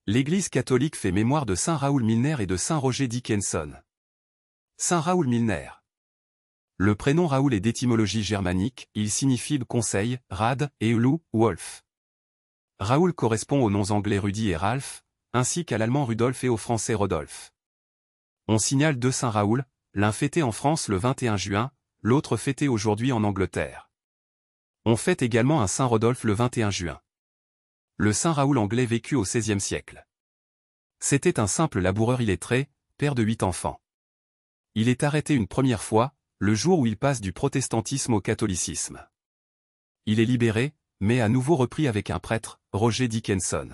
L'Église catholique fait mémoire de saint Raoul Milner et de saint Roger Dickenson. Saint Raoul Milner. Le prénom Raoul est d'étymologie germanique, il signifie conseil, rad, et loup, wolf. Raoul correspond aux noms anglais Rudy et Ralph, ainsi qu'à l'allemand Rudolf et au français Rodolphe. On signale deux saints Raoul, l'un fêté en France le 21 juin, l'autre fêté aujourd'hui en Angleterre. On fête également un saint Rodolphe le 21 juin. Le saint Raoul anglais vécut au XVIe siècle. C'était un simple laboureur illettré, père de 8 enfants. Il est arrêté une première fois, le jour où il passe du protestantisme au catholicisme. Il est libéré, mais à nouveau repris avec un prêtre, Roger Dickenson.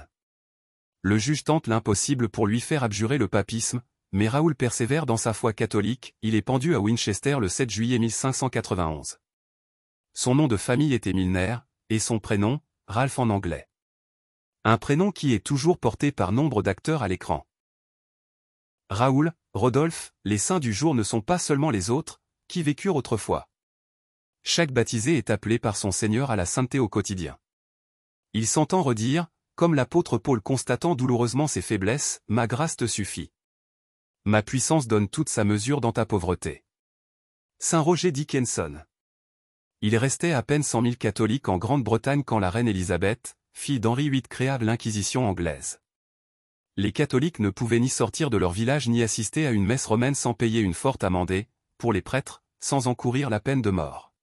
Le juge tente l'impossible pour lui faire abjurer le papisme, mais Raoul persévère dans sa foi catholique, il est pendu à Winchester le 7 juillet 1591. Son nom de famille était Milner, et son prénom, Ralph en anglais. Un prénom qui est toujours porté par nombre d'acteurs à l'écran. Raoul, Rodolphe, les saints du jour ne sont pas seulement les autres, qui vécurent autrefois. Chaque baptisé est appelé par son Seigneur à la sainteté au quotidien. Il s'entend redire, comme l'apôtre Paul constatant douloureusement ses faiblesses, « Ma grâce te suffit. Ma puissance donne toute sa mesure dans ta pauvreté. » Saint Roger Dickenson. Il restait à peine 100 000 catholiques en Grande-Bretagne quand la reine Élisabeth, fille d'Henri VIII, créa l'Inquisition anglaise. Les catholiques ne pouvaient ni sortir de leur village ni assister à une messe romaine sans payer une forte amende, pour les prêtres, sans encourir la peine de mort.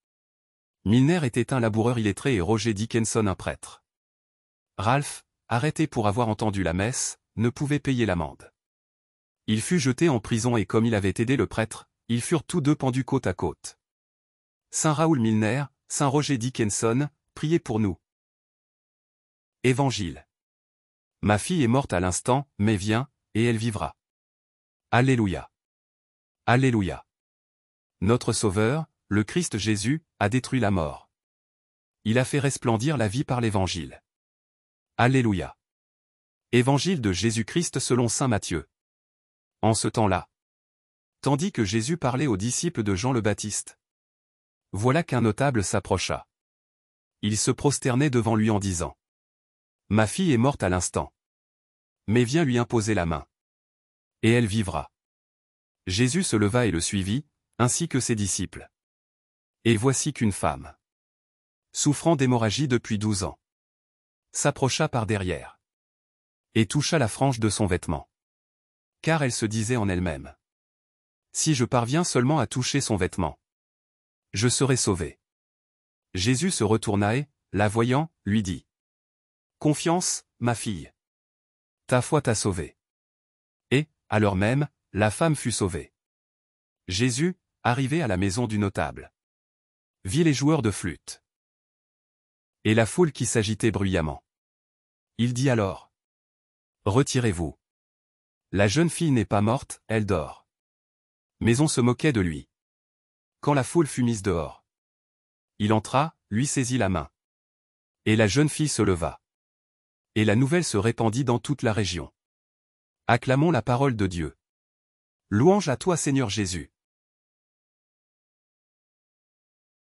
Milner était un laboureur illettré et Roger Dickenson un prêtre. Ralph, arrêté pour avoir entendu la messe, ne pouvait payer l'amende. Il fut jeté en prison et comme il avait aidé le prêtre, ils furent tous deux pendus côte à côte. Saint Raoul Milner, Saint Roger Dickenson, priez pour nous. Évangile. Ma fille est morte à l'instant, mais vient, et elle vivra. Alléluia. Alléluia. Notre Sauveur, le Christ Jésus, a détruit la mort. Il a fait resplendir la vie par l'Évangile. Alléluia. Évangile de Jésus-Christ selon saint Matthieu. En ce temps-là, tandis que Jésus parlait aux disciples de Jean le Baptiste, voilà qu'un notable s'approcha. Il se prosternait devant lui en disant : Ma fille est morte à l'instant. Mais viens lui imposer la main. Et elle vivra. Jésus se leva et le suivit, ainsi que ses disciples. Et voici qu'une femme, souffrant d'hémorragie depuis 12 ans, s'approcha par derrière et toucha la frange de son vêtement. Car elle se disait en elle-même : Si je parviens seulement à toucher son vêtement, je serai sauvée. Jésus se retourna et, la voyant, lui dit : Confiance, ma fille. Ta foi t'a sauvée. Et, à l'heure même, la femme fut sauvée. Jésus, arrivé à la maison du notable, vit les joueurs de flûte et la foule qui s'agitait bruyamment. Il dit alors : Retirez-vous. La jeune fille n'est pas morte, elle dort. Mais on se moquait de lui. Quand la foule fut mise dehors, il entra, lui saisit la main. Et la jeune fille se leva. Et la nouvelle se répandit dans toute la région. Acclamons la parole de Dieu. Louange à toi Seigneur Jésus.